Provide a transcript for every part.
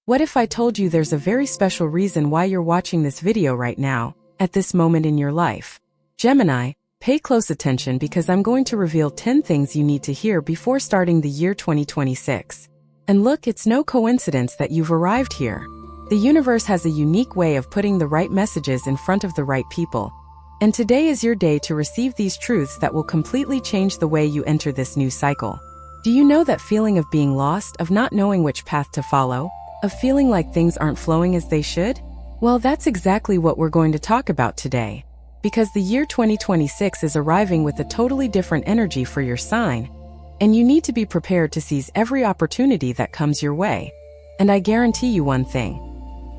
What if I told you there's a very special reason why you're watching this video right now, at this moment in your life? Gemini, pay close attention because I'm going to reveal 10 things you need to hear before starting the year 2026. And look, it's no coincidence that you've arrived here. The universe has a unique way of putting the right messages in front of the right people. And today is your day to receive these truths that will completely change the way you enter this new cycle. Do you know that feeling of being lost, of not knowing which path to follow, of feeling like things aren't flowing as they should? Well, that's exactly what we're going to talk about today. Because the year 2026 is arriving with a totally different energy for your sign, and you need to be prepared to seize every opportunity that comes your way. And I guarantee you one thing.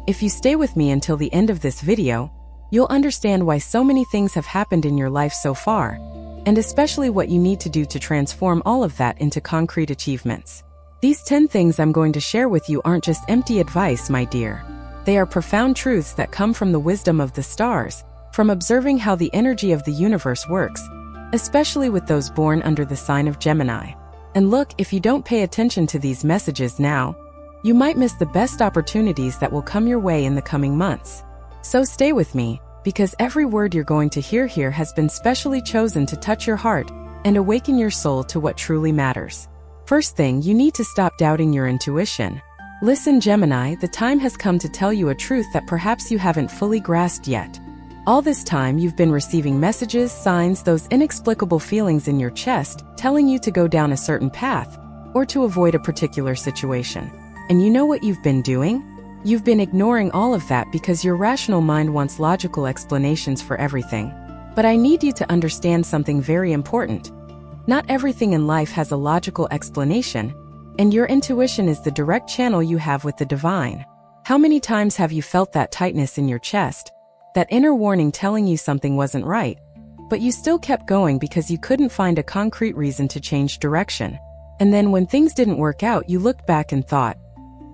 If you stay with me until the end of this video, you'll understand why so many things have happened in your life so far, and especially what you need to do to transform all of that into concrete achievements. These 10 things I'm going to share with you aren't just empty advice, my dear. They are profound truths that come from the wisdom of the stars, from observing how the energy of the universe works, especially with those born under the sign of Gemini. And look, if you don't pay attention to these messages now, you might miss the best opportunities that will come your way in the coming months. So stay with me, because every word you're going to hear here has been specially chosen to touch your heart and awaken your soul to what truly matters. First thing, you need to stop doubting your intuition. Listen, Gemini, the time has come to tell you a truth that perhaps you haven't fully grasped yet. All this time you've been receiving messages, signs, those inexplicable feelings in your chest telling you to go down a certain path or to avoid a particular situation. And you know what you've been doing? You've been ignoring all of that because your rational mind wants logical explanations for everything. But I need you to understand something very important. Not everything in life has a logical explanation, and your intuition is the direct channel you have with the divine. How many times have you felt that tightness in your chest, that inner warning telling you something wasn't right, but you still kept going because you couldn't find a concrete reason to change direction? And then when things didn't work out, you looked back and thought,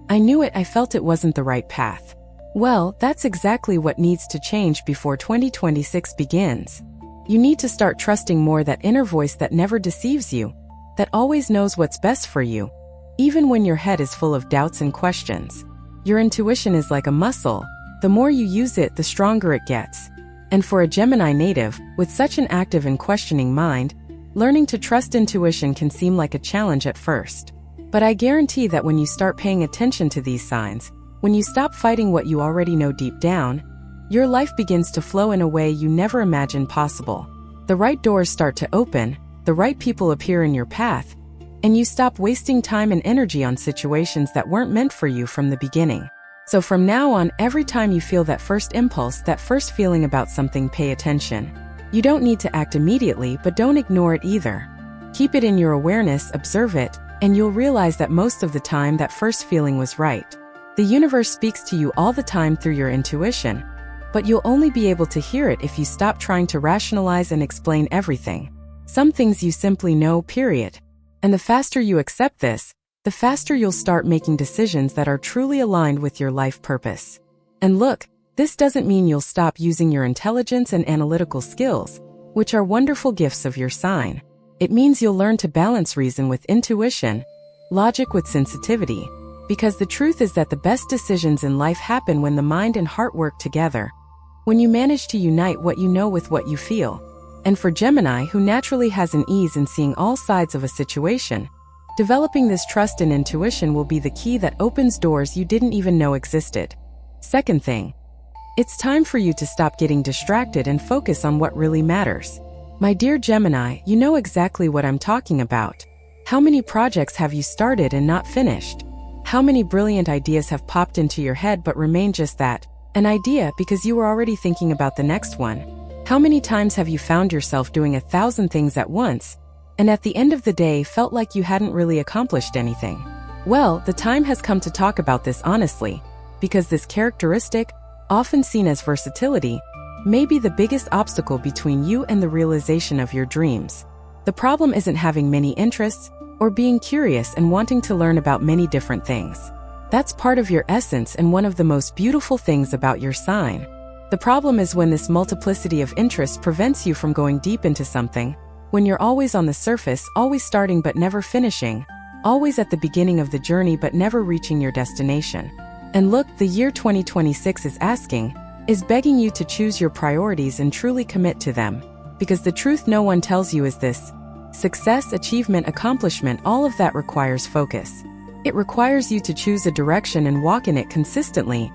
I knew it, I felt it wasn't the right path. Well, that's exactly what needs to change before 2026 begins. You need to start trusting more that inner voice that never deceives you, that always knows what's best for you, even when your head is full of doubts and questions. Your intuition is like a muscle. The more you use it, the stronger it gets. And for a Gemini native, with such an active and questioning mind, learning to trust intuition can seem like a challenge at first. But I guarantee that when you start paying attention to these signs, when you stop fighting what you already know deep down, your life begins to flow in a way you never imagined possible. The right doors start to open, the right people appear in your path, and you stop wasting time and energy on situations that weren't meant for you from the beginning. So from now on, every time you feel that first impulse, that first feeling about something, pay attention. You don't need to act immediately, but don't ignore it either. Keep it in your awareness, observe it, and you'll realize that most of the time that first feeling was right. The universe speaks to you all the time through your intuition, but you'll only be able to hear it if you stop trying to rationalize and explain everything. Some things you simply know, period. And the faster you accept this, the faster you'll start making decisions that are truly aligned with your life purpose. And look, this doesn't mean you'll stop using your intelligence and analytical skills, which are wonderful gifts of your sign. It means you'll learn to balance reason with intuition, logic with sensitivity, because the truth is that the best decisions in life happen when the mind and heart work together, when you manage to unite what you know with what you feel. And for Gemini, who naturally has an ease in seeing all sides of a situation, developing this trust and intuition will be the key that opens doors you didn't even know existed. Second thing, it's time for you to stop getting distracted and focus on what really matters. My dear Gemini, you know exactly what I'm talking about. How many projects have you started and not finished? How many brilliant ideas have popped into your head but remained just that, an idea, because you were already thinking about the next one? How many times have you found yourself doing 1,000 things at once, and at the end of the day felt like you hadn't really accomplished anything? Well, the time has come to talk about this honestly, because this characteristic, often seen as versatility, may be the biggest obstacle between you and the realization of your dreams. The problem isn't having many interests, or being curious and wanting to learn about many different things. That's part of your essence and one of the most beautiful things about your sign. The problem is when this multiplicity of interests prevents you from going deep into something, when you're always on the surface, always starting but never finishing, always at the beginning of the journey but never reaching your destination. And look, the year 2026 is begging you to choose your priorities and truly commit to them. Because the truth no one tells you is this: success, achievement, accomplishment, all of that requires focus. It requires you to choose a direction and walk in it consistently,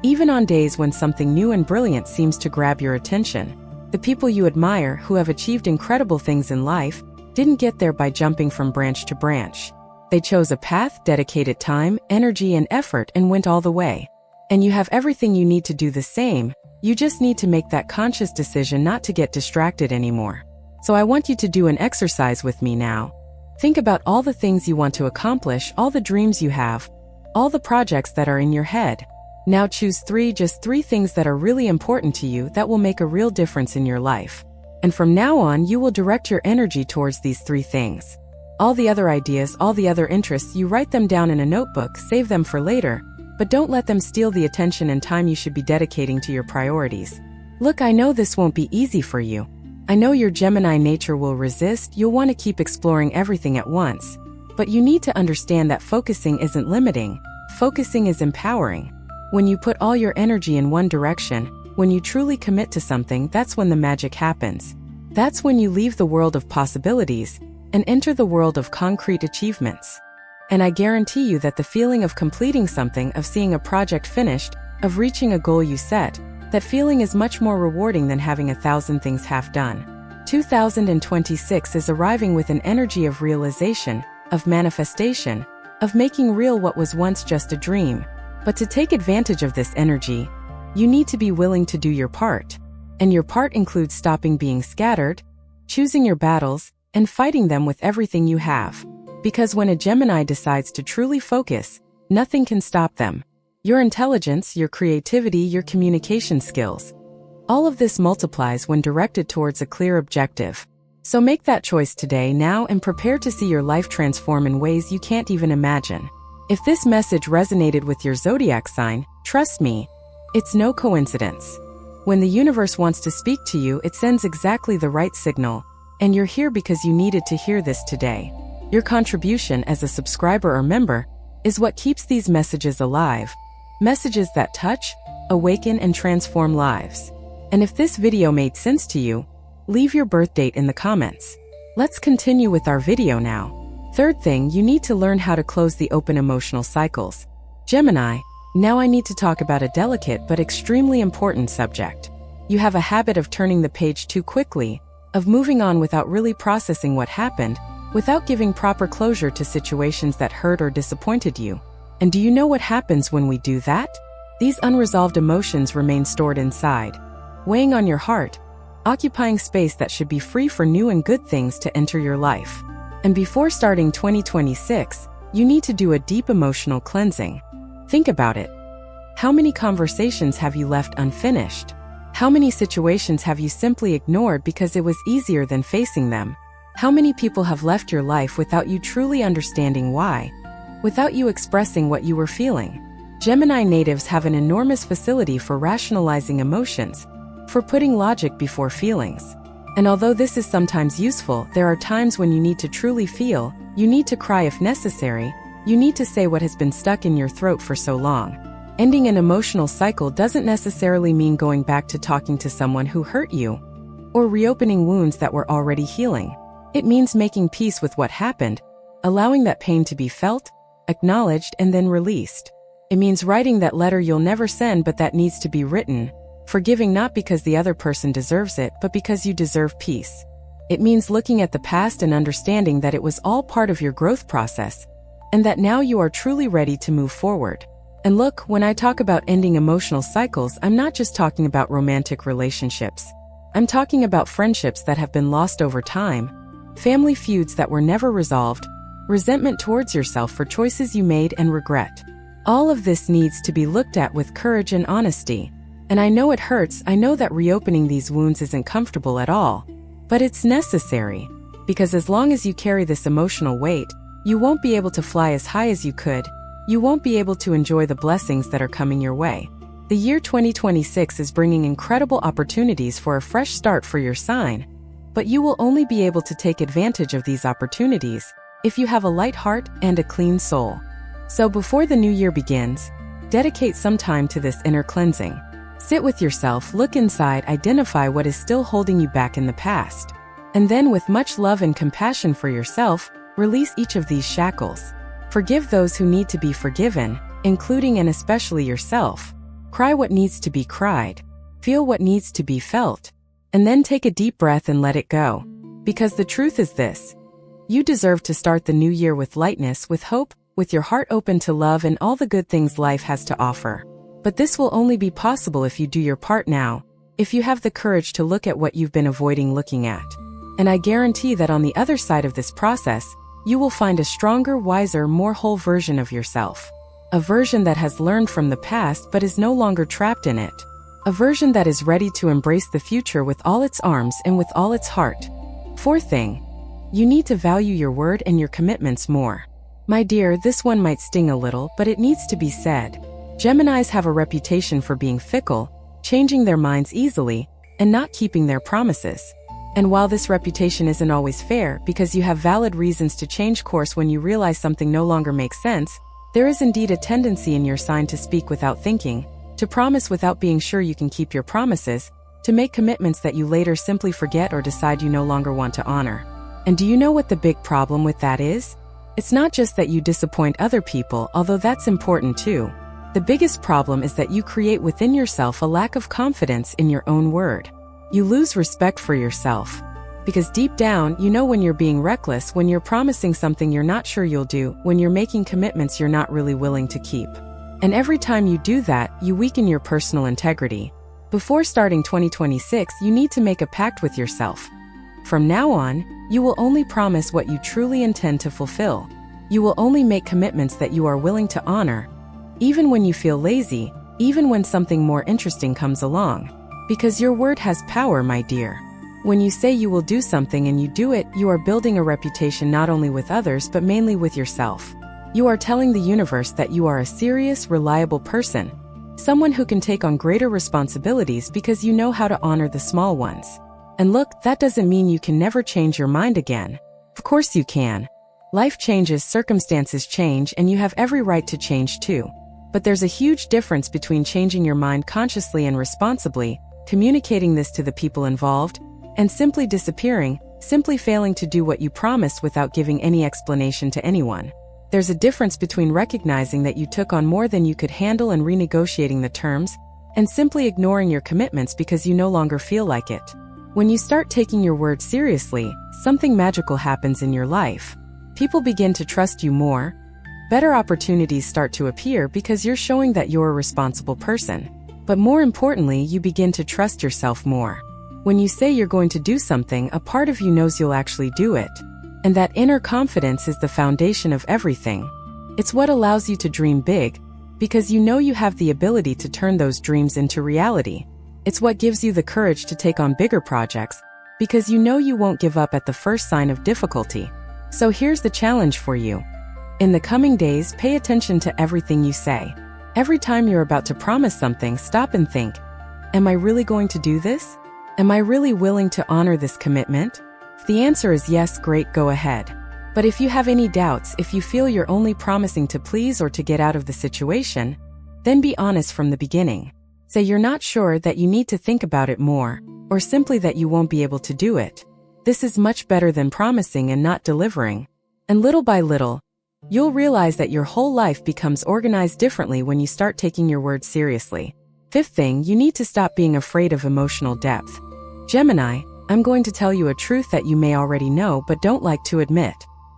even on days when something new and brilliant seems to grab your attention. The people you admire, who have achieved incredible things in life, didn't get there by jumping from branch to branch. They chose a path, dedicated time, energy, and effort, and went all the way. And you have everything you need to do the same. You just need to make that conscious decision not to get distracted anymore. So I want you to do an exercise with me now. Think about all the things you want to accomplish, all the dreams you have, all the projects that are in your head. Now choose just three things that are really important to you that will make a real difference in your life. And from now on, you will direct your energy towards these three things. All the other ideas, all the other interests, you write them down in a notebook, save them for later, but don't let them steal the attention and time you should be dedicating to your priorities. Look, I know this won't be easy for you. I know your Gemini nature will resist. You'll want to keep exploring everything at once. But you need to understand that focusing isn't limiting. Focusing is empowering. When you put all your energy in one direction, when you truly commit to something, that's when the magic happens. That's when you leave the world of possibilities and enter the world of concrete achievements. And I guarantee you that the feeling of completing something, of seeing a project finished, of reaching a goal you set, that feeling is much more rewarding than having 1,000 things half done. 2026 is arriving with an energy of realization, of manifestation, of making real what was once just a dream. But to take advantage of this energy, you need to be willing to do your part. And your part includes stopping being scattered, choosing your battles, and fighting them with everything you have. Because when a Gemini decides to truly focus, nothing can stop them. Your intelligence, your creativity, your communication skills. All of this multiplies when directed towards a clear objective. So make that choice today, now, and prepare to see your life transform in ways you can't even imagine. If this message resonated with your zodiac sign, trust me, it's no coincidence. When the universe wants to speak to you, it sends exactly the right signal, and you're here because you needed to hear this today. Your contribution as a subscriber or member is what keeps these messages alive. Messages that touch, awaken, and transform lives. And if this video made sense to you, leave your birth date in the comments. Let's continue with our video now. Third thing, you need to learn how to close the open emotional cycles. Gemini, now I need to talk about a delicate but extremely important subject. You have a habit of turning the page too quickly, of moving on without really processing what happened, without giving proper closure to situations that hurt or disappointed you. And do you know what happens when we do that? These unresolved emotions remain stored inside, weighing on your heart, occupying space that should be free for new and good things to enter your life. And before starting 2026, you need to do a deep emotional cleansing. Think about it. How many conversations have you left unfinished? How many situations have you simply ignored because it was easier than facing them? How many people have left your life without you truly understanding why? Without you expressing what you were feeling? Gemini natives have an enormous facility for rationalizing emotions, for putting logic before feelings. And although this is sometimes useful, there are times when you need to truly feel, you need to cry if necessary, you need to say what has been stuck in your throat for so long. Ending an emotional cycle doesn't necessarily mean going back to talking to someone who hurt you, or reopening wounds that were already healing. It means making peace with what happened, allowing that pain to be felt, acknowledged, and then released. It means writing that letter you'll never send but that needs to be written, forgiving not because the other person deserves it, but because you deserve peace. It means looking at the past and understanding that it was all part of your growth process, and that now you are truly ready to move forward. And look, when I talk about ending emotional cycles, I'm not just talking about romantic relationships. I'm talking about friendships that have been lost over time, family feuds that were never resolved, resentment towards yourself for choices you made and regret. All of this needs to be looked at with courage and honesty. And I know it hurts, I know that reopening these wounds isn't comfortable at all, but it's necessary. Because as long as you carry this emotional weight, you won't be able to fly as high as you could, you won't be able to enjoy the blessings that are coming your way. The year 2026 is bringing incredible opportunities for a fresh start for your sign, but you will only be able to take advantage of these opportunities if you have a light heart and a clean soul. So before the new year begins, Dedicate some time to this inner cleansing. Sit with yourself, look inside, identify what is still holding you back in the past. And then, with much love and compassion for yourself, release each of these shackles. Forgive those who need to be forgiven, including and especially yourself. Cry what needs to be cried. Feel what needs to be felt. And then take a deep breath and let it go. Because the truth is this: you deserve to start the new year with lightness, with hope, with your heart open to love and all the good things life has to offer. But this will only be possible if you do your part now, if you have the courage to look at what you've been avoiding looking at. And I guarantee that on the other side of this process, you will find a stronger, wiser, more whole version of yourself. A version that has learned from the past but is no longer trapped in it. A version that is ready to embrace the future with all its arms and with all its heart. Fourth thing, you need to value your word and your commitments more. My dear, this one might sting a little, but it needs to be said. Geminis have a reputation for being fickle, changing their minds easily, and not keeping their promises. And while this reputation isn't always fair, because you have valid reasons to change course when you realize something no longer makes sense, there is indeed a tendency in your sign to speak without thinking, to promise without being sure you can keep your promises, to make commitments that you later simply forget or decide you no longer want to honor. And do you know what the big problem with that is? It's not just that you disappoint other people, although that's important too. The biggest problem is that you create within yourself a lack of confidence in your own word. You lose respect for yourself. Because deep down, you know when you're being reckless, when you're promising something you're not sure you'll do, when you're making commitments you're not really willing to keep. And every time you do that, you weaken your personal integrity. Before starting 2026, you need to make a pact with yourself. From now on, you will only promise what you truly intend to fulfill. You will only make commitments that you are willing to honor, even when you feel lazy, even when something more interesting comes along. Because your word has power, my dear. When you say you will do something and you do it, you are building a reputation not only with others but mainly with yourself. You are telling the universe that you are a serious, reliable person. Someone who can take on greater responsibilities because you know how to honor the small ones. And look, that doesn't mean you can never change your mind again. Of course you can. Life changes, circumstances change, and you have every right to change too. But there's a huge difference between changing your mind consciously and responsibly, communicating this to the people involved, and simply disappearing, simply failing to do what you promised without giving any explanation to anyone. There's a difference between recognizing that you took on more than you could handle and renegotiating the terms, and simply ignoring your commitments because you no longer feel like it. When you start taking your word seriously, something magical happens in your life. People begin to trust you more. Better opportunities start to appear because you're showing that you're a responsible person. But more importantly, you begin to trust yourself more. When you say you're going to do something, a part of you knows you'll actually do it. And that inner confidence is the foundation of everything. It's what allows you to dream big, because you know you have the ability to turn those dreams into reality. It's what gives you the courage to take on bigger projects, because you know you won't give up at the first sign of difficulty. So here's the challenge for you. In the coming days, pay attention to everything you say. Every time you're about to promise something, stop and think, am I really going to do this? Am I really willing to honor this commitment? If the answer is yes, great, go ahead. But if you have any doubts, if you feel you're only promising to please or to get out of the situation, then be honest from the beginning. Say you're not sure, that you need to think about it more, or simply that you won't be able to do it. This is much better than promising and not delivering. And little by little, you'll realize that your whole life becomes organized differently when you start taking your word seriously. Fifth thing, you need to stop being afraid of emotional depth. Gemini, I'm going to tell you a truth that you may already know but don't like to admit.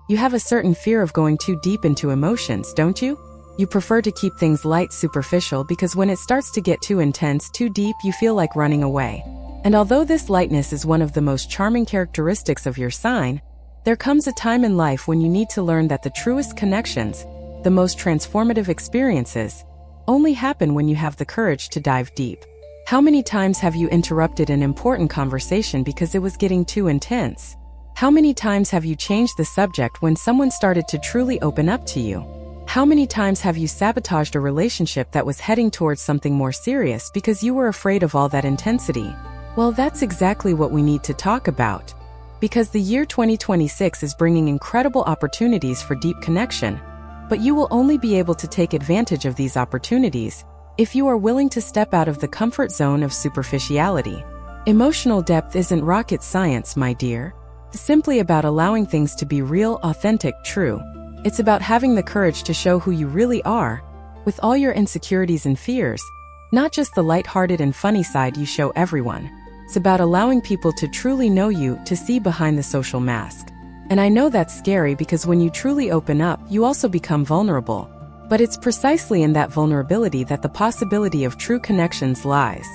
You have a certain fear of going too deep into emotions, don't you? You prefer to keep things light, superficial, because when it starts to get too intense, too deep, you feel like running away. And although this lightness is one of the most charming characteristics of your sign, there comes a time in life when you need to learn that the truest connections, the most transformative experiences, only happen when you have the courage to dive deep. How many times have you interrupted an important conversation because it was getting too intense? How many times have you changed the subject when someone started to truly open up to you? How many times have you sabotaged a relationship that was heading towards something more serious because you were afraid of all that intensity? Well, that's exactly what we need to talk about. Because the year 2026 is bringing incredible opportunities for deep connection. But you will only be able to take advantage of these opportunities if you are willing to step out of the comfort zone of superficiality. Emotional depth isn't rocket science, my dear. It's simply about allowing things to be real, authentic, true. It's about having the courage to show who you really are, with all your insecurities and fears, not just the lighthearted and funny side you show everyone. It's about allowing people to truly know you, to see behind the social mask. And I know that's scary because when you truly open up, you also become vulnerable. But it's precisely in that vulnerability that the possibility of true connections lies.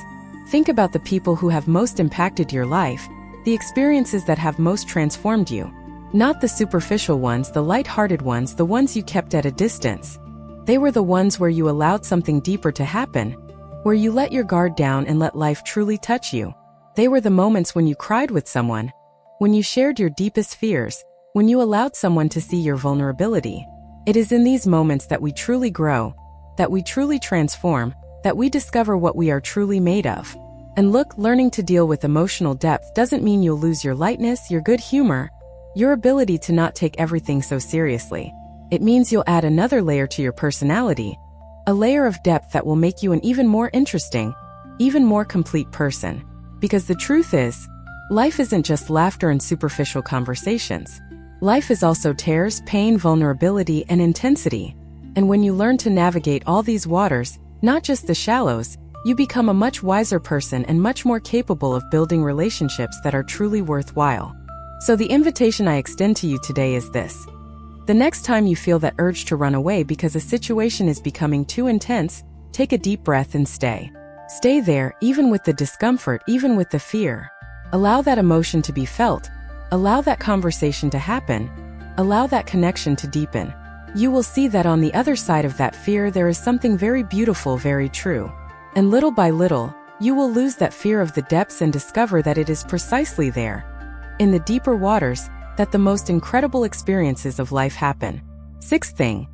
Think about the people who have most impacted your life, the experiences that have most transformed you. Not the superficial ones, the light-hearted ones, the ones you kept at a distance. They were the ones where you allowed something deeper to happen, where you let your guard down and let life truly touch you. They were the moments when you cried with someone, when you shared your deepest fears, when you allowed someone to see your vulnerability. It is in these moments that we truly grow, that we truly transform, that we discover what we are truly made of. And look, learning to deal with emotional depth doesn't mean you'll lose your lightness, your good humor, your ability to not take everything so seriously. It means you'll add another layer to your personality, a layer of depth that will make you an even more interesting, even more complete person. Because the truth is, life isn't just laughter and superficial conversations. Life is also tears, pain, vulnerability, and intensity. And when you learn to navigate all these waters, not just the shallows, you become a much wiser person and much more capable of building relationships that are truly worthwhile. So the invitation I extend to you today is this. The next time you feel that urge to run away because a situation is becoming too intense, take a deep breath and stay. Stay there, even with the discomfort, even with the fear. Allow that emotion to be felt. Allow that conversation to happen. Allow that connection to deepen. You will see that on the other side of that fear there is something very beautiful, very true. And little by little, you will lose that fear of the depths and discover that it is precisely there, in the deeper waters, that the most incredible experiences of life happen. Sixth thing,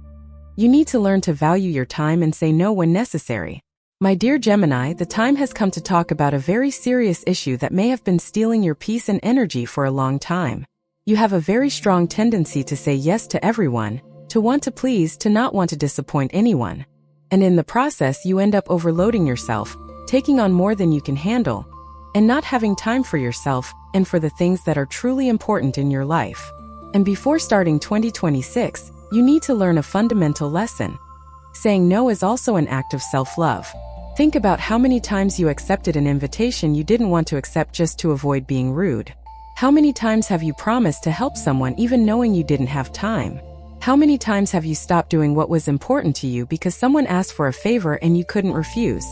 you need to learn to value your time and say no when necessary. My dear Gemini, the time has come to talk about a very serious issue that may have been stealing your peace and energy for a long time. You have a very strong tendency to say yes to everyone, to want to please, to not want to disappoint anyone. And in the process, you end up overloading yourself, taking on more than you can handle, and not having time for yourself and for the things that are truly important in your life. And before starting 2026, you need to learn a fundamental lesson. Saying no is also an act of self-love. Think about how many times you accepted an invitation you didn't want to accept just to avoid being rude. How many times have you promised to help someone even knowing you didn't have time? How many times have you stopped doing what was important to you because someone asked for a favor and you couldn't refuse?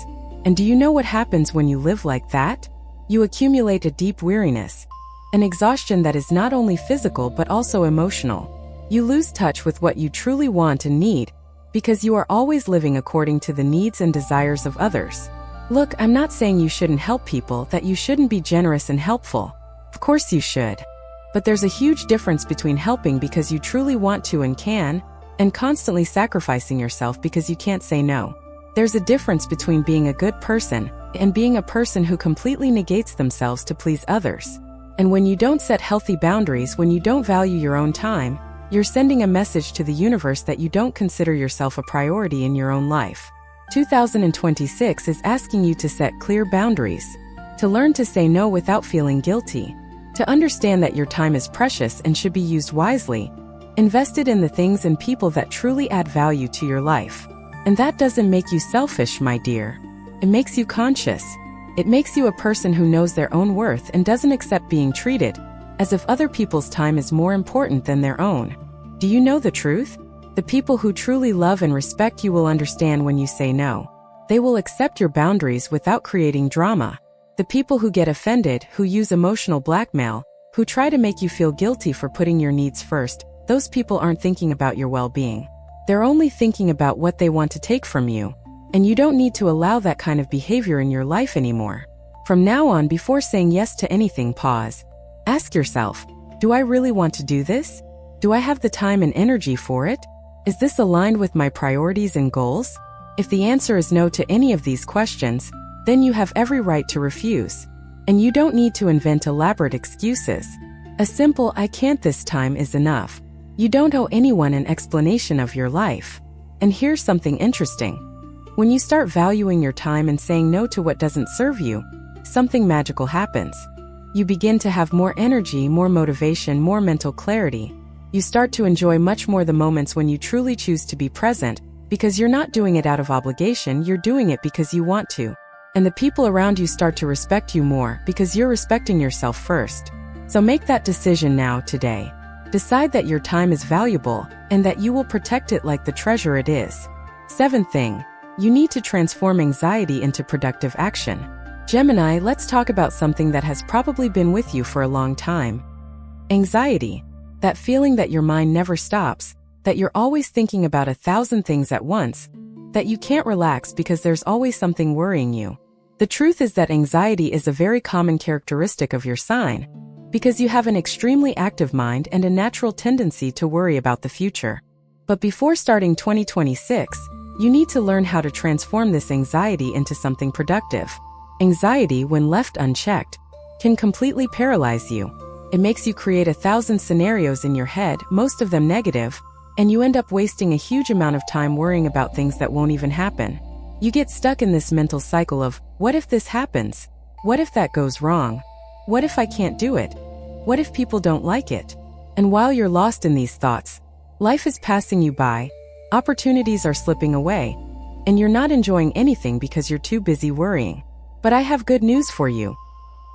And do you know what happens when you live like that? You accumulate a deep weariness, an exhaustion that is not only physical but also emotional. You lose touch with what you truly want and need, because you are always living according to the needs and desires of others. Look, I'm not saying you shouldn't help people, that you shouldn't be generous and helpful. Of course you should. But there's a huge difference between helping because you truly want to and can, and constantly sacrificing yourself because you can't say no. There's a difference between being a good person and being a person who completely negates themselves to please others. And when you don't set healthy boundaries, when you don't value your own time, you're sending a message to the universe that you don't consider yourself a priority in your own life. 2026 is asking you to set clear boundaries, to learn to say no without feeling guilty, to understand that your time is precious and should be used wisely, invested in the things and people that truly add value to your life. And that doesn't make you selfish, my dear. It makes you conscious. It makes you a person who knows their own worth and doesn't accept being treated as if other people's time is more important than their own. Do you know the truth? The people who truly love and respect you will understand when you say no. They will accept your boundaries without creating drama. The people who get offended, who use emotional blackmail, who try to make you feel guilty for putting your needs first, those people aren't thinking about your well-being. They're only thinking about what they want to take from you. And you don't need to allow that kind of behavior in your life anymore. From now on, before saying yes to anything, pause. Ask yourself, do I really want to do this? Do I have the time and energy for it? Is this aligned with my priorities and goals? If the answer is no to any of these questions, then you have every right to refuse. And you don't need to invent elaborate excuses. A simple "I can't this time" is enough. You don't owe anyone an explanation of your life. And here's something interesting. When you start valuing your time and saying no to what doesn't serve you, something magical happens. You begin to have more energy, more motivation, more mental clarity. You start to enjoy much more the moments when you truly choose to be present, because you're not doing it out of obligation, you're doing it because you want to. And the people around you start to respect you more because you're respecting yourself first. So make that decision now, today. Decide that your time is valuable and that you will protect it like the treasure it is. Seventh thing, you need to transform anxiety into productive action. Gemini, let's talk about something that has probably been with you for a long time. Anxiety. That feeling that your mind never stops, that you're always thinking about 1,000 things at once, that you can't relax because there's always something worrying you. The truth is that anxiety is a very common characteristic of your sign, because you have an extremely active mind and a natural tendency to worry about the future. But before starting 2026, you need to learn how to transform this anxiety into something productive. Anxiety, when left unchecked, can completely paralyze you. It makes you create 1,000 scenarios in your head, most of them negative, and you end up wasting a huge amount of time worrying about things that won't even happen. You get stuck in this mental cycle of, what if this happens? What if that goes wrong? What if I can't do it? What if people don't like it? And while you're lost in these thoughts, life is passing you by, opportunities are slipping away, and you're not enjoying anything because you're too busy worrying. But I have good news for you.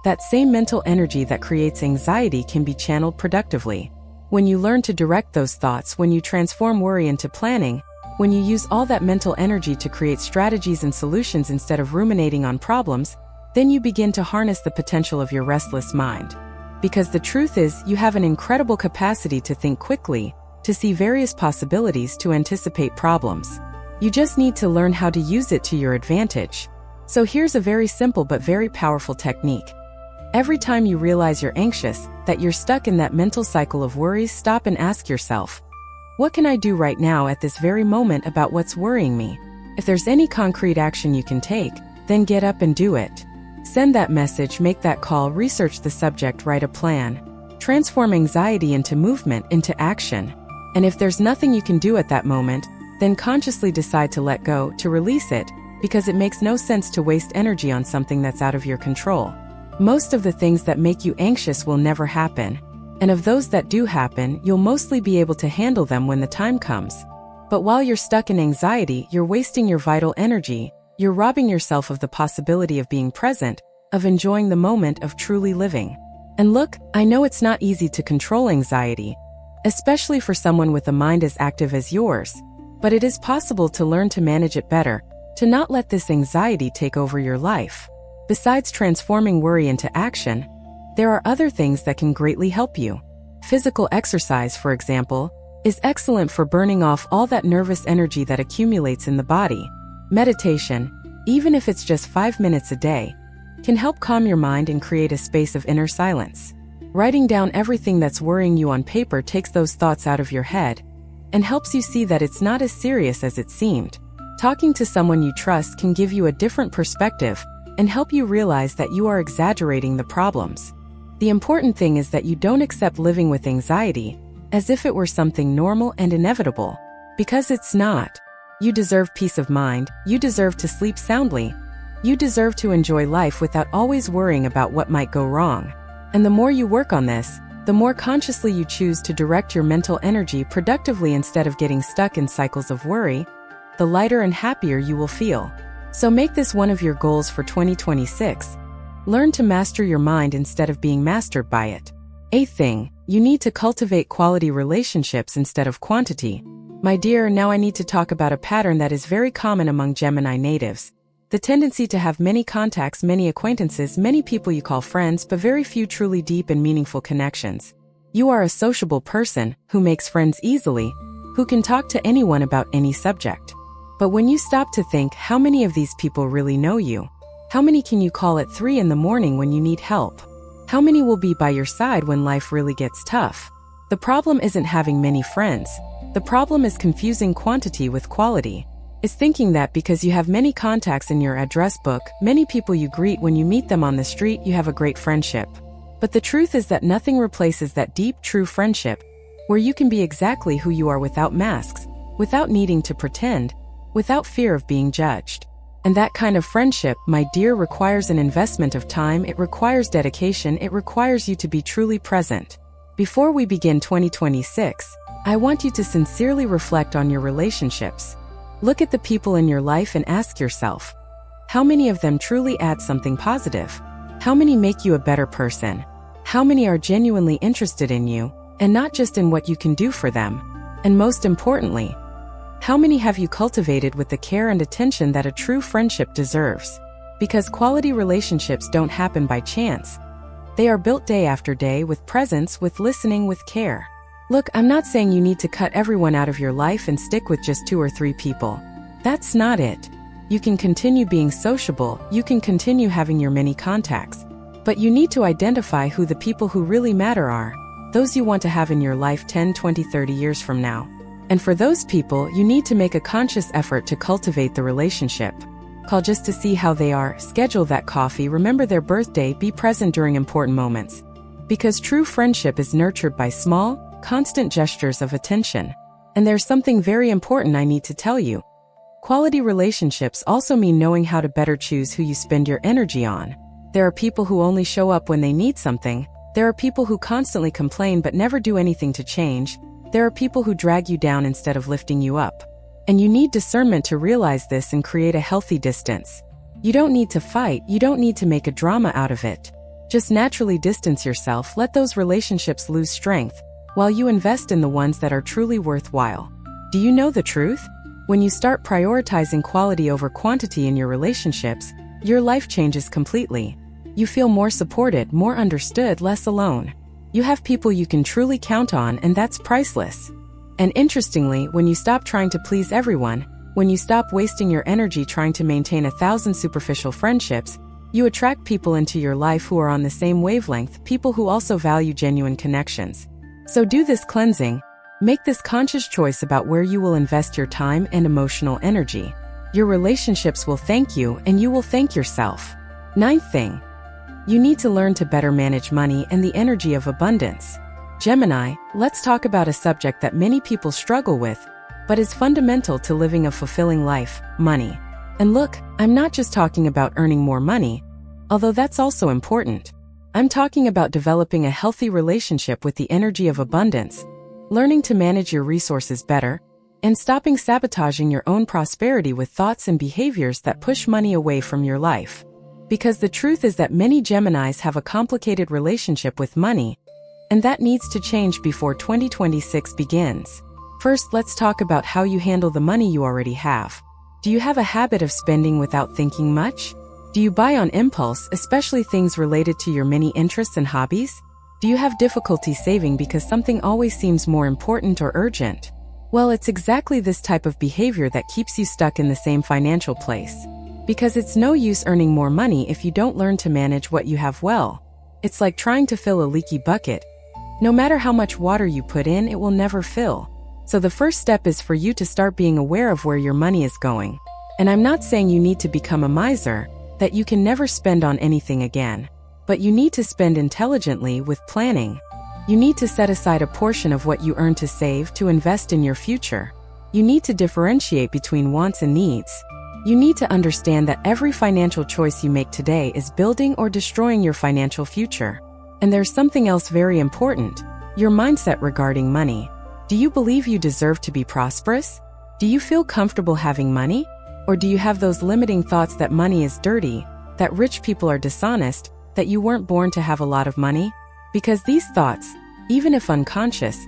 That same mental energy that creates anxiety can be channeled productively. When you learn to direct those thoughts, when you transform worry into planning, when you use all that mental energy to create strategies and solutions instead of ruminating on problems, then you begin to harness the potential of your restless mind. Because the truth is, you have an incredible capacity to think quickly, to see various possibilities, to anticipate problems. You just need to learn how to use it to your advantage. So here's a very simple but very powerful technique. Every time you realize you're anxious, that you're stuck in that mental cycle of worries, stop and ask yourself, what can I do right now at this very moment about what's worrying me? If there's any concrete action you can take, then get up and do it. Send that message, make that call, research the subject, write a plan. Transform anxiety into movement, into action. And if there's nothing you can do at that moment, then consciously decide to let go, to release it, because it makes no sense to waste energy on something that's out of your control. Most of the things that make you anxious will never happen. And of those that do happen, you'll mostly be able to handle them when the time comes. But while you're stuck in anxiety, you're wasting your vital energy, you're robbing yourself of the possibility of being present, of enjoying the moment, of truly living. And look, I know it's not easy to control anxiety, especially for someone with a mind as active as yours, but it is possible to learn to manage it better, to not let this anxiety take over your life. Besides transforming worry into action, there are other things that can greatly help you. Physical exercise, for example, is excellent for burning off all that nervous energy that accumulates in the body. Meditation, even if it's just 5 minutes a day, can help calm your mind and create a space of inner silence. Writing down everything that's worrying you on paper takes those thoughts out of your head and helps you see that it's not as serious as it seemed. Talking to someone you trust can give you a different perspective and help you realize that you are exaggerating the problems. The important thing is that you don't accept living with anxiety as if it were something normal and inevitable, because it's not. You deserve peace of mind, you deserve to sleep soundly, you deserve to enjoy life without always worrying about what might go wrong. And the more you work on this, the more consciously you choose to direct your mental energy productively instead of getting stuck in cycles of worry, the lighter and happier you will feel. So make this one of your goals for 2026. Learn to master your mind instead of being mastered by it. Eighth thing, you need to cultivate quality relationships instead of quantity. My dear, now I need to talk about a pattern that is very common among Gemini natives. The tendency to have many contacts, many acquaintances, many people you call friends, but very few truly deep and meaningful connections. You are a sociable person who makes friends easily, who can talk to anyone about any subject. But when you stop to think, how many of these people really know you? How many can you call at 3 in the morning when you need help? How many will be by your side when life really gets tough? The problem isn't having many friends. The problem is confusing quantity with quality. It's thinking that because you have many contacts in your address book, many people you greet when you meet them on the street, you have a great friendship. But the truth is that nothing replaces that deep, true friendship, where you can be exactly who you are without masks, without needing to pretend, without fear of being judged. And that kind of friendship, my dear, requires an investment of time, it requires dedication, it requires you to be truly present. Before we begin 2026, I want you to sincerely reflect on your relationships. Look at the people in your life and ask yourself, how many of them truly add something positive? How many make you a better person? How many are genuinely interested in you, and not just in what you can do for them? And most importantly, how many have you cultivated with the care and attention that a true friendship deserves? Because quality relationships don't happen by chance. They are built day after day with presence, with listening, with care. Look, I'm not saying you need to cut everyone out of your life and stick with just 2 or 3 people. That's not it. You can continue being sociable, you can continue having your many contacts. But you need to identify who the people who really matter are, those you want to have in your life 10, 20, 30 years from now. And for those people, you need to make a conscious effort to cultivate the relationship. Call just to see how they are, schedule that coffee, remember their birthday, be present during important moments. Because true friendship is nurtured by small, constant gestures of attention. And there's something very important I need to tell you. Quality relationships also mean knowing how to better choose who you spend your energy on. There are people who only show up when they need something. There are people who constantly complain but never do anything to change. There are people who drag you down instead of lifting you up. And you need discernment to realize this and create a healthy distance. You don't need to fight, you don't need to make a drama out of it. Just naturally distance yourself, let those relationships lose strength, while you invest in the ones that are truly worthwhile. Do you know the truth? When you start prioritizing quality over quantity in your relationships, your life changes completely. You feel more supported, more understood, less alone. You have people you can truly count on, and that's priceless. And interestingly, when you stop trying to please everyone, when you stop wasting your energy trying to maintain 1,000 superficial friendships, you attract people into your life who are on the same wavelength, people who also value genuine connections. So do this cleansing. Make this conscious choice about where you will invest your time and emotional energy. Your relationships will thank you, and you will thank yourself. 9th thing. You need to learn to better manage money and the energy of abundance. Gemini, let's talk about a subject that many people struggle with, but is fundamental to living a fulfilling life: money. And look, I'm not just talking about earning more money, although that's also important. I'm talking about developing a healthy relationship with the energy of abundance, learning to manage your resources better, and stopping sabotaging your own prosperity with thoughts and behaviors that push money away from your life. Because the truth is that many Geminis have a complicated relationship with money, and that needs to change before 2026 begins. First, let's talk about how you handle the money you already have. Do you have a habit of spending without thinking much? Do you buy on impulse, especially things related to your many interests and hobbies? Do you have difficulty saving because something always seems more important or urgent? Well, it's exactly this type of behavior that keeps you stuck in the same financial place. Because it's no use earning more money if you don't learn to manage what you have well. It's like trying to fill a leaky bucket. No matter how much water you put in, it will never fill. So the first step is for you to start being aware of where your money is going. And I'm not saying you need to become a miser, that you can never spend on anything again. But you need to spend intelligently with planning. You need to set aside a portion of what you earn to save, to invest in your future. You need to differentiate between wants and needs. You need to understand that every financial choice you make today is building or destroying your financial future. And there's something else very important: your mindset regarding money. Do you believe you deserve to be prosperous? Do you feel comfortable having money? Or do you have those limiting thoughts that money is dirty, that rich people are dishonest, that you weren't born to have a lot of money? Because these thoughts, even if unconscious,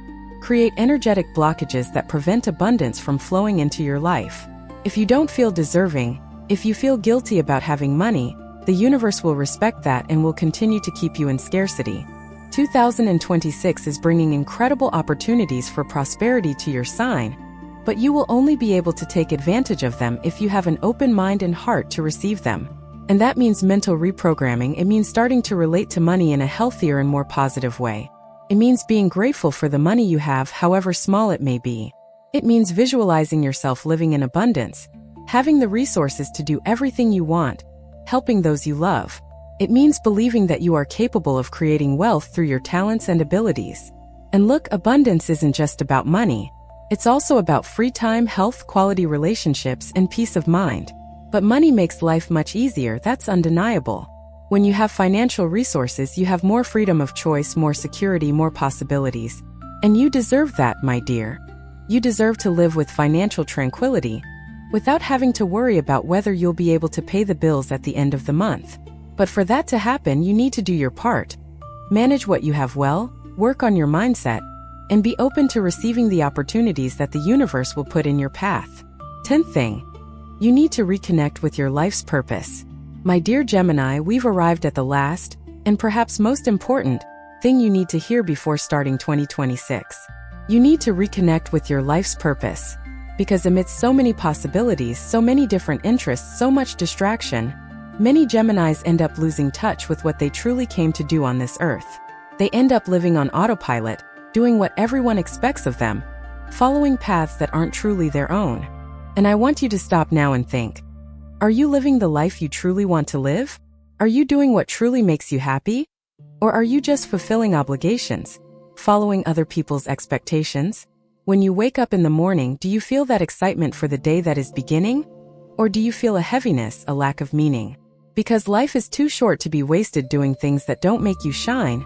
create energetic blockages that prevent abundance from flowing into your life. If you don't feel deserving, if you feel guilty about having money, the universe will respect that and will continue to keep you in scarcity. 2026 is bringing incredible opportunities for prosperity to your sign, but you will only be able to take advantage of them if you have an open mind and heart to receive them. And that means mental reprogramming. It means starting to relate to money in a healthier and more positive way. It means being grateful for the money you have, however small it may be. It means visualizing yourself living in abundance, having the resources to do everything you want, helping those you love. It means believing that you are capable of creating wealth through your talents and abilities. And look, abundance isn't just about money. It's also about free time, health, quality relationships, and peace of mind. But money makes life much easier, that's undeniable. When you have financial resources, you have more freedom of choice, more security, more possibilities. And you deserve that, my dear. You deserve to live with financial tranquility, without having to worry about whether you'll be able to pay the bills at the end of the month. But for that to happen, you need to do your part. Manage what you have well, work on your mindset, and be open to receiving the opportunities that the universe will put in your path. 10th thing. You need to reconnect with your life's purpose. My dear Gemini, we've arrived at the last, and perhaps most important, thing you need to hear before starting 2026. You need to reconnect with your life's purpose. Because amidst so many possibilities, so many different interests, so much distraction, many Geminis end up losing touch with what they truly came to do on this earth. They end up living on autopilot, doing what everyone expects of them, following paths that aren't truly their own. And I want you to stop now and think. Are you living the life you truly want to live? Are you doing what truly makes you happy? Or are you just fulfilling obligations, following other people's expectations? When you wake up in the morning, do you feel that excitement for the day that is beginning? Or do you feel a heaviness, a lack of meaning? Because life is too short to be wasted doing things that don't make you shine,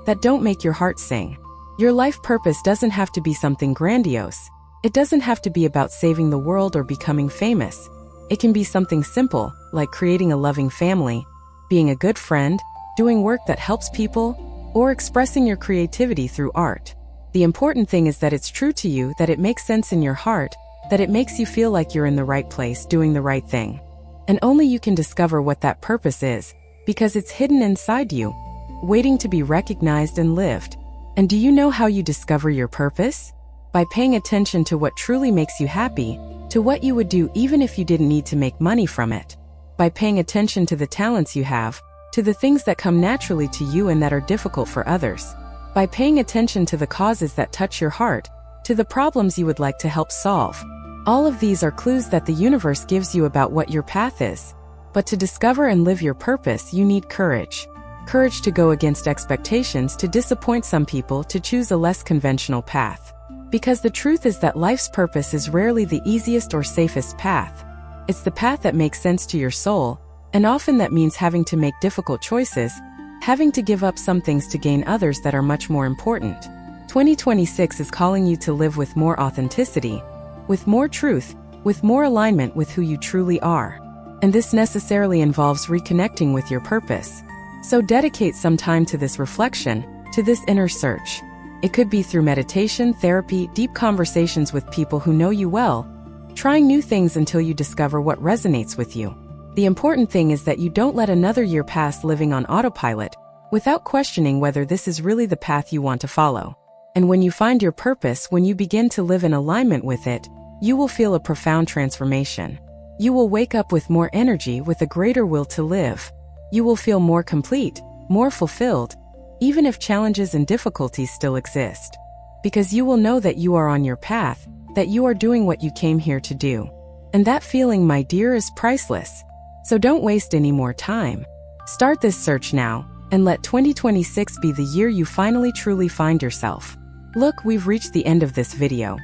that don't make your heart sing. Your life purpose doesn't have to be something grandiose. It doesn't have to be about saving the world or becoming famous. It can be something simple, like creating a loving family, being a good friend, doing work that helps people, or expressing your creativity through art. The important thing is that it's true to you, that it makes sense in your heart, that it makes you feel like you're in the right place, doing the right thing. And only you can discover what that purpose is, because it's hidden inside you, waiting to be recognized and lived. And do you know how you discover your purpose? By paying attention to what truly makes you happy, to what you would do even if you didn't need to make money from it. By paying attention to the talents you have, to the things that come naturally to you and that are difficult for others. By paying attention to the causes that touch your heart, to the problems you would like to help solve. All of these are clues that the universe gives you about what your path is. But to discover and live your purpose, you need courage. Courage to go against expectations, to disappoint some people, to choose a less conventional path. Because the truth is that life's purpose is rarely the easiest or safest path. It's the path that makes sense to your soul, and often that means having to make difficult choices, having to give up some things to gain others that are much more important. 2026 is calling you to live with more authenticity, with more truth, with more alignment with who you truly are. And this necessarily involves reconnecting with your purpose. So dedicate some time to this reflection, to this inner search. It could be through meditation, therapy, deep conversations with people who know you well, trying new things until you discover what resonates with you. The important thing is that you don't let another year pass living on autopilot, without questioning whether this is really the path you want to follow. And when you find your purpose, when you begin to live in alignment with it, you will feel a profound transformation. You will wake up with more energy, with a greater will to live. You will feel more complete, more fulfilled, even if challenges and difficulties still exist. Because you will know that you are on your path, that you are doing what you came here to do. And that feeling, my dear, is priceless. So don't waste any more time. Start this search now, and let 2026 be the year you finally truly find yourself. Look, we've reached the end of this video.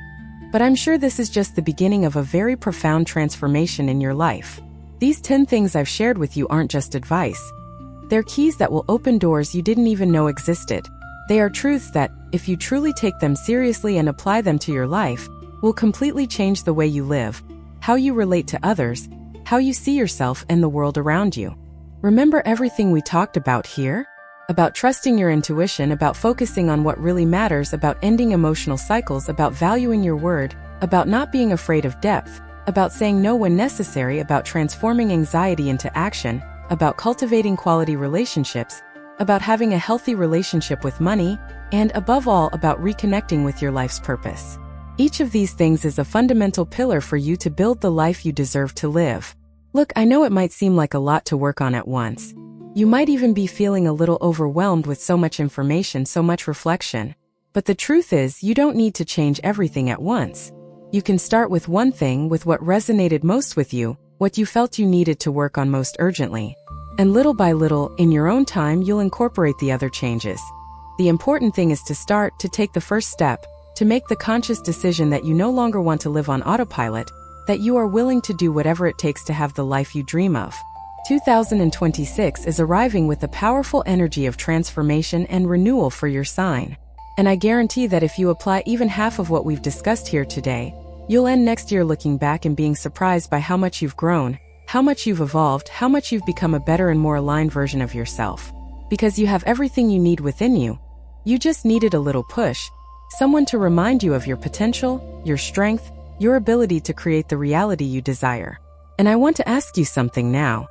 But I'm sure this is just the beginning of a very profound transformation in your life. These 10 things I've shared with you aren't just advice. They're keys that will open doors you didn't even know existed. They are truths that, if you truly take them seriously and apply them to your life, will completely change the way you live, how you relate to others, how you see yourself and the world around you. Remember everything we talked about here? About trusting your intuition, about focusing on what really matters, about ending emotional cycles, about valuing your word, about not being afraid of depth, about saying no when necessary, about transforming anxiety into action, about cultivating quality relationships, about having a healthy relationship with money, and above all, about reconnecting with your life's purpose. Each of these things is a fundamental pillar for you to build the life you deserve to live. Look, I know it might seem like a lot to work on at once. You might even be feeling a little overwhelmed with so much information, so much reflection. But the truth is, you don't need to change everything at once. You can start with one thing, with what resonated most with you, what you felt you needed to work on most urgently. And little by little, in your own time, you'll incorporate the other changes. The important thing is to start, to take the first step, to make the conscious decision that you no longer want to live on autopilot, that you are willing to do whatever it takes to have the life you dream of. 2026 is arriving with a powerful energy of transformation and renewal for your sign. And I guarantee that if you apply even half of what we've discussed here today, you'll end next year looking back and being surprised by how much you've grown, how much you've evolved, how much you've become a better and more aligned version of yourself. Because you have everything you need within you. You just needed a little push, someone to remind you of your potential, your strength, your ability to create the reality you desire. And I want to ask you something now.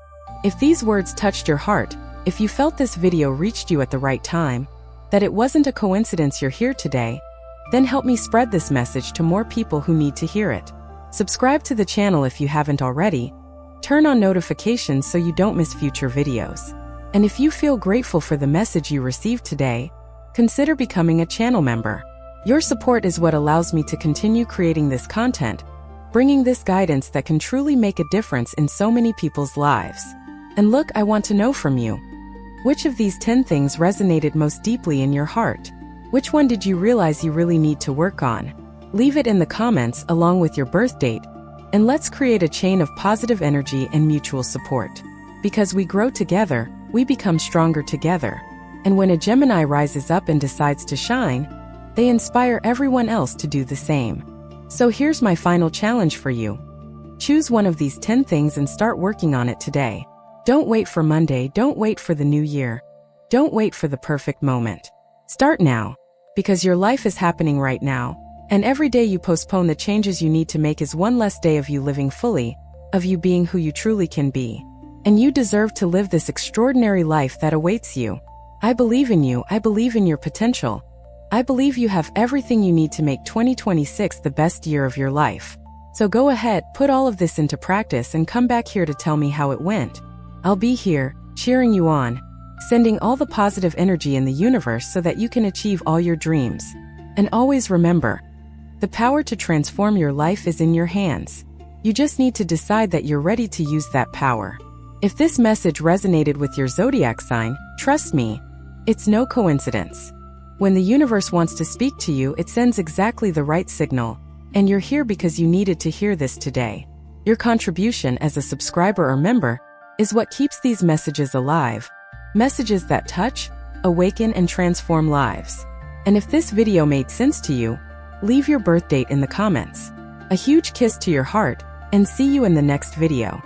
If these words touched your heart, if you felt this video reached you at the right time, that it wasn't a coincidence you're here today, then help me spread this message to more people who need to hear it. Subscribe to the channel if you haven't already. Turn on notifications so you don't miss future videos. And if you feel grateful for the message you received today, consider becoming a channel member. Your support is what allows me to continue creating this content, bringing this guidance that can truly make a difference in so many people's lives. And look, I want to know from you. Which of these 10 things resonated most deeply in your heart? Which one did you realize you really need to work on? Leave it in the comments along with your birth date, and let's create a chain of positive energy and mutual support. Because we grow together, we become stronger together. And when a Gemini rises up and decides to shine, they inspire everyone else to do the same. So here's my final challenge for you. Choose one of these 10 things and start working on it today. Don't wait for Monday, don't wait for the new year. Don't wait for the perfect moment. Start now, because your life is happening right now, and every day you postpone the changes you need to make is one less day of you living fully, of you being who you truly can be. And you deserve to live this extraordinary life that awaits you. I believe in you, I believe in your potential. I believe you have everything you need to make 2026 the best year of your life. So go ahead, put all of this into practice and come back here to tell me how it went. I'll be here, cheering you on, sending all the positive energy in the universe so that you can achieve all your dreams. And always remember, the power to transform your life is in your hands. You just need to decide that you're ready to use that power. If this message resonated with your zodiac sign, trust me, it's no coincidence. When the universe wants to speak to you, it sends exactly the right signal, and you're here because you needed to hear this today. Your contribution as a subscriber or member is what keeps these messages alive. Messages that touch, awaken, and transform lives. And if this video made sense to you, leave your birth date in the comments. A huge kiss to your heart, and see you in the next video.